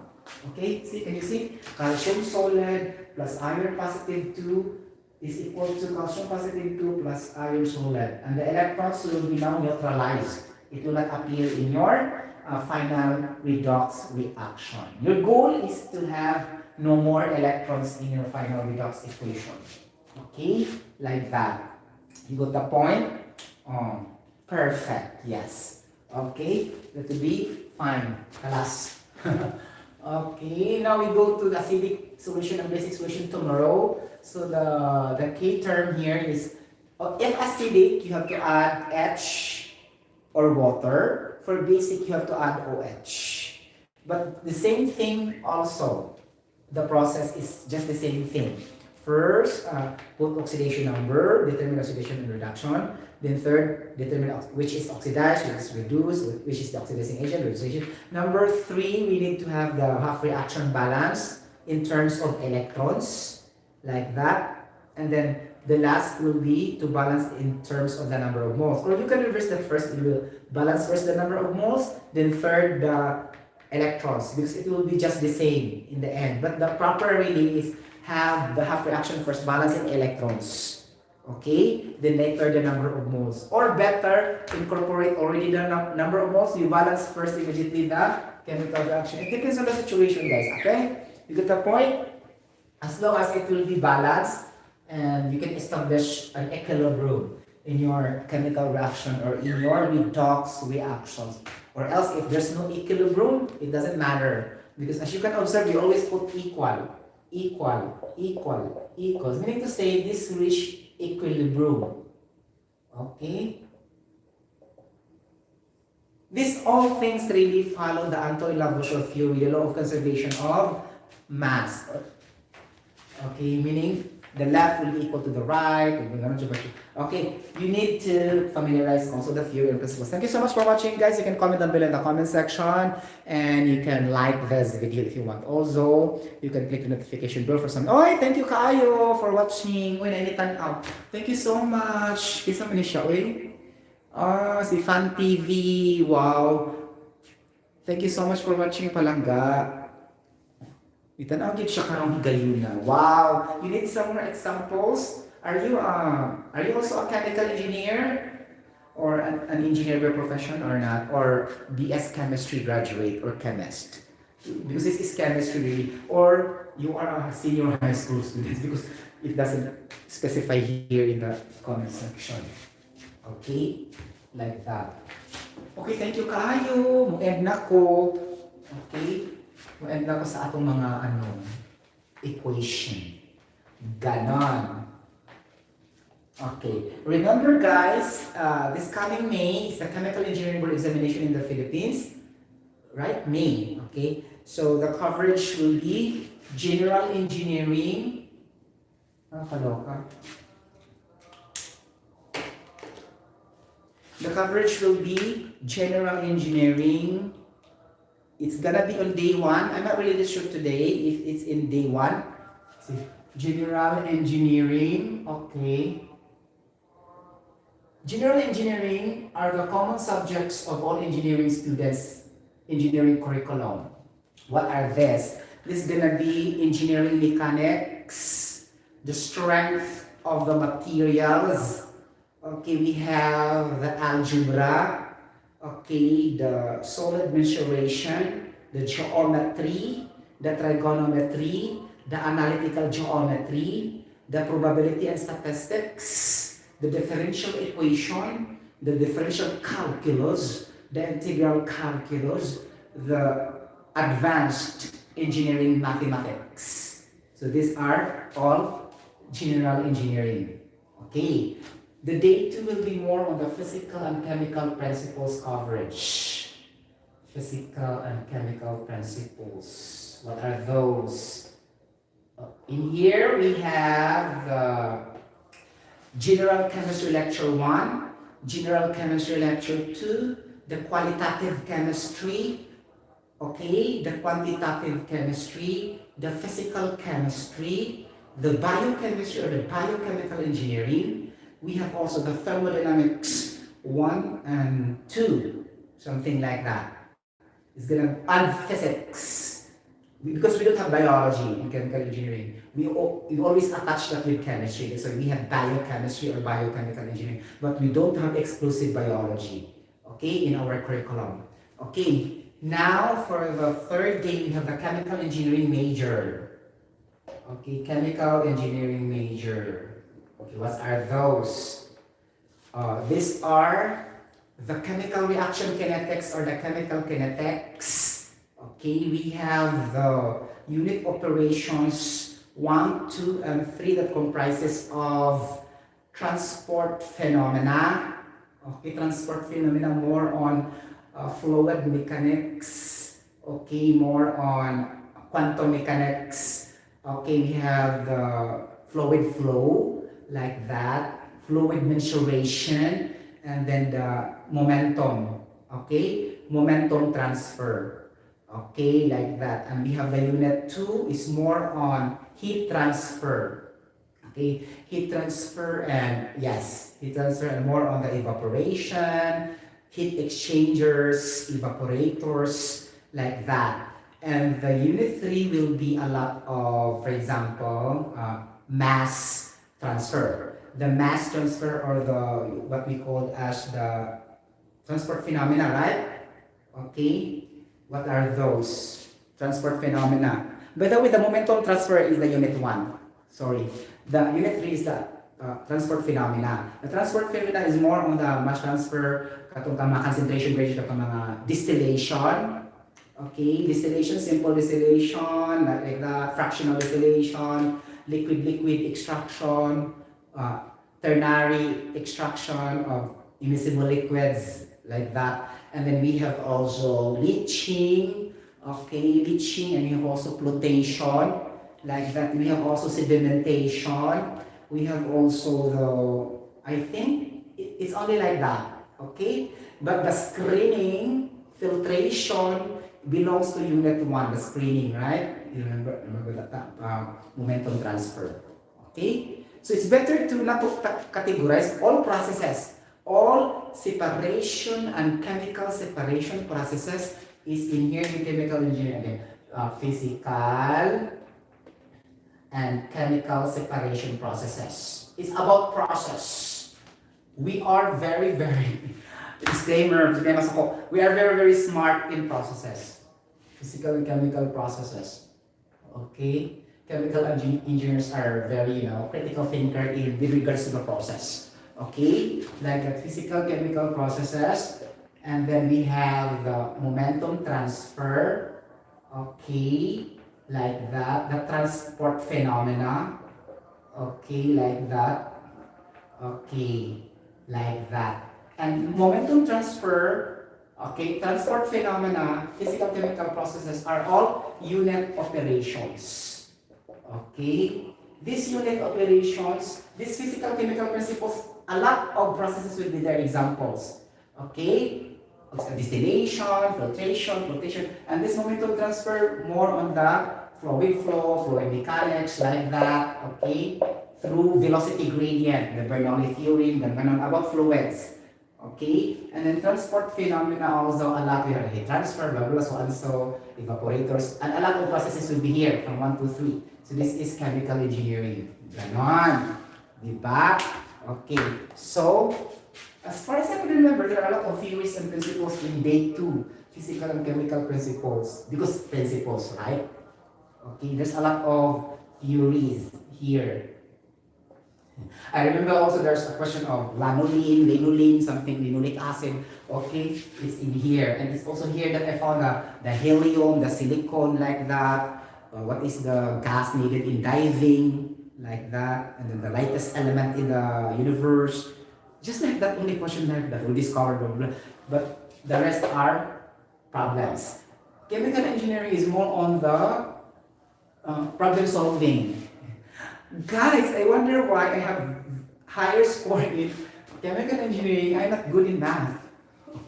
Okay, see, can you see? Calcium solid plus iron positive 2 is equal to calcium positive 2 plus iron solid. And the electrons will be now neutralized. It will not appear in your final redox reaction. Your goal is to have no more electrons in your final redox equation. Okay, like that. You got the point? Perfect, yes. Okay, that will be fine. Kalas. Okay, now we go to the acidic solution and basic solution tomorrow. So the key term here is, if acidic, you have to add H or water. For basic, you have to add OH. But the same thing also. The process is just the same thing. First, put oxidation number, determine oxidation and reduction. Then third, determine which is oxidized, which is reduced, which is the oxidizing agent, reducing. Number 3, we need to have the half reaction balance in terms of electrons, like that. And then the last will be to balance in terms of the number of moles. Or you can reverse the first, you will balance first the number of moles, then third the electrons, because it will be just the same in the end. But the proper really is have the half reaction first balancing electrons. Okay, then later the number of moles. Or better, incorporate already the number of moles. You balance first immediately the chemical reaction. It depends on the situation, guys. Okay, you get the point? As long as it will be balanced, and you can establish an equilibrium in your chemical reaction or in your redox reactions. Or else, if there's no equilibrium, it doesn't matter. Because as you can observe, you always put equal, equals. Meaning to say, this reach equilibrium. Okay? These all things really follow the Antoine-Lavoisier theory, the law of conservation of mass. Okay, meaning the left will be equal to the right. Okay, you need to familiarize also the theory and principles. Thank you so much for watching, guys. You can comment down below in the comment section, and you can like this video if you want. Also, you can click the notification bell for some. Oh, thank you kayo for watching. Uy, nainitan out. Thank you so much. Kisa man siya, uy. Si Fan TV. Wow. Thank you so much for watching, palangga. Itanaw gid siya karong higayuna. Wow! You need some more examples? Are you also a chemical engineer? Or an engineer by profession or not? Or BS chemistry graduate or chemist? Because this is chemistry really. Or you are a senior high school student because it doesn't specify here in the comment section. Okay? Like that. Okay, thank you kayo. Muend na ko. Okay? And na ko sa atong mga equation. Ganon. Okay. Remember guys, this coming May is the Chemical Engineering Board examination in the Philippines. Right? May. Okay. So the coverage will be General Engineering. Kaloka. The coverage will be General Engineering. It's gonna be on day 1. I'm not really sure today if it's in day 1. See, General Engineering. Okay. General Engineering are the common subjects of all engineering students' engineering curriculum. What are these? This is gonna be engineering mechanics, the strength of the materials. Okay, we have the algebra. Okay, the solid mensuration, the geometry, the trigonometry, the analytical geometry, the probability and statistics, the differential equation, the differential calculus, the integral calculus, the advanced engineering mathematics. So these are all general engineering. Okay. The day 2 will be more on the physical and chemical principles coverage. Physical and chemical principles. What are those? In here we have the General Chemistry Lecture 1, General Chemistry Lecture 2, the Qualitative Chemistry, okay, the Quantitative Chemistry, the Physical Chemistry, the Biochemistry or the Biochemical Engineering. We have also the Thermodynamics 1 and 2, something like that. and physics. Because we don't have biology in chemical engineering, we always attach that with chemistry. So we have biochemistry or biochemical engineering, but we don't have exclusive biology, okay, in our curriculum. Okay, now for the third day, we have the chemical engineering major. Okay, chemical engineering major. Okay, what are those? These are the chemical reaction kinetics or the chemical kinetics. Okay, we have the unit operations 1, 2, and 3 that comprises of transport phenomena. Okay, transport phenomena more on fluid mechanics. Okay, more on quantum mechanics. Okay, we have the fluid flow like that, fluid mensuration, and then the momentum. Okay, momentum transfer. Okay, like that. And we have the unit 2 is more on heat transfer. Okay, heat transfer and heat transfer and more on the evaporation, heat exchangers, evaporators, like that. And the unit 3 will be a lot of, for example, mass transfer. The mass transfer or the what we call as the transport phenomena, right? Okay. What are those? Transport phenomena. By the way, the momentum transfer is the unit 1. Sorry. The unit 3 is the transport phenomena. The transport phenomena is more on the mass transfer, katong mga concentration gradient, katong mga distillation. Okay, distillation, simple distillation, like that, fractional distillation, liquid-liquid extraction, ternary extraction of immiscible liquids, like that. And then we have also leaching, okay, leaching, and we have also flotation, like that. We have also sedimentation. We have also the, I think it's only like that, okay? But the screening, filtration belongs to unit 1, the screening, right? You remember that momentum transfer, okay? So it's better to not to categorize all processes. All separation and chemical separation processes is in here in chemical engineering. Physical and chemical separation processes. It's about process. We are very, disclaimer, we are very smart in processes. Physical and chemical processes. Okay? Chemical engineers are very, critical thinker with regards to the process. Okay, like the physical chemical processes, and then we have the momentum transfer. Okay, like that, the transport phenomena. Okay, like that. Okay, like that. And momentum transfer, okay, transport phenomena, physical chemical processes are all unit operations. Okay, these unit operations, these physical chemical principles, a lot of processes will be their examples. Okay? Distillation, filtration, and this momentum transfer more on the fluid flow, fluid mechanics, like that. Okay? Through velocity gradient, the Bernoulli theorem, the ganon about fluids. Okay? And then transport phenomena also, a lot we have heat transfer, blah blah, so and so, evaporators, and a lot of processes will be here from 1 to 3. So this is chemical engineering. Ganon. Diba? Okay, so as far as I can remember, there are a lot of theories and principles in day 2, physical and chemical principles, because principles, right? Okay, there's a lot of theories here. I remember also there's a question of lanolin, something, linoleic acid. Okay, it's in here, and it's also here that I found the helium, the silicon, like that. What is the gas needed in diving? Like that, and then the lightest element in the universe, just like that, only question like that we discovered, blah, blah, but the rest are problems. Chemical engineering is more on the problem solving. Guys, I wonder why I have higher score in chemical engineering. I'm not good in math.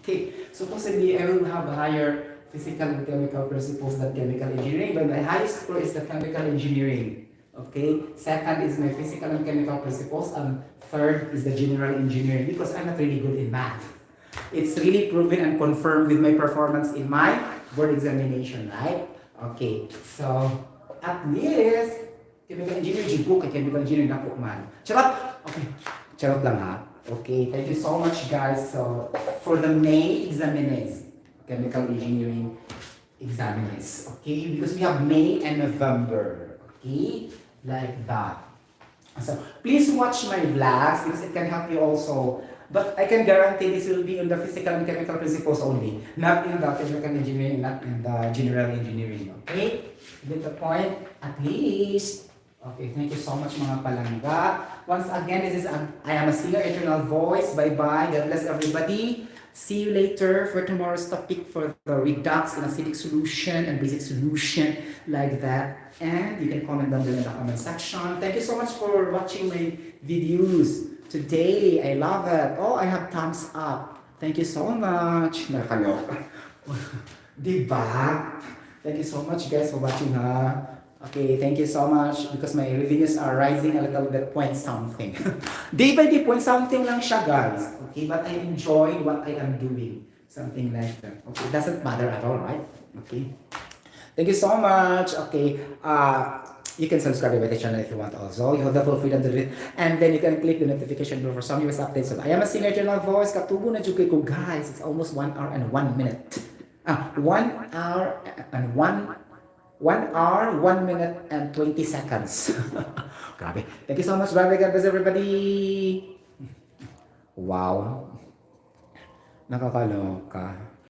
Okay, supposedly I will have a higher physical and chemical principles than chemical engineering, but my highest score is the chemical engineering. Okay, second is my physical and chemical principles, and third is the general engineering, because I'm not really good in math. It's really proven and confirmed with my performance in my board examination, right? Okay, so at least, chemical engineer, jigo kay chemical engineer na po man. Charot! Okay, charot lang ha. Okay, thank you so much guys. So, for the May examinees, chemical engineering examinees, okay? Because we have May and November, okay? Like that. So, please watch my vlogs because it can help you also. But I can guarantee this will be on the physical and chemical principles only, not in the chemical engineering, not in the general engineering, okay? Get the point? At least. Okay, thank you so much mga palangga. Once again, I am a singer, eternal voice. Bye-bye. God bless everybody. See you later for tomorrow's topic for the redox in acidic solution and basic solution like that. And you can comment down below in the comment section. Thank you so much for watching my videos today. I love it. Oh, I have thumbs up. Thank you so much. Nakakaloka. Diba? Thank you so much guys for watching ha. Okay, thank you so much because my revenues are rising a little bit, point something. Day by day, point something lang siya guys. Okay, but I enjoy what I am doing. Something like that. Okay, it doesn't matter at all, right? Okay. Thank you so much. Okay, you can subscribe to my channel if you want also. You have the full freedom to do it. And then you can click the notification bell for some news updates. So I am a singer, eternal voice. Katubo na jugay ko guys. It's almost 1 hour and 1 minute. 1 hour and 1 minute and 20 seconds. Grabe. Thank you so much. Bye-bye. God bless everybody. Wow. Nakakaloka.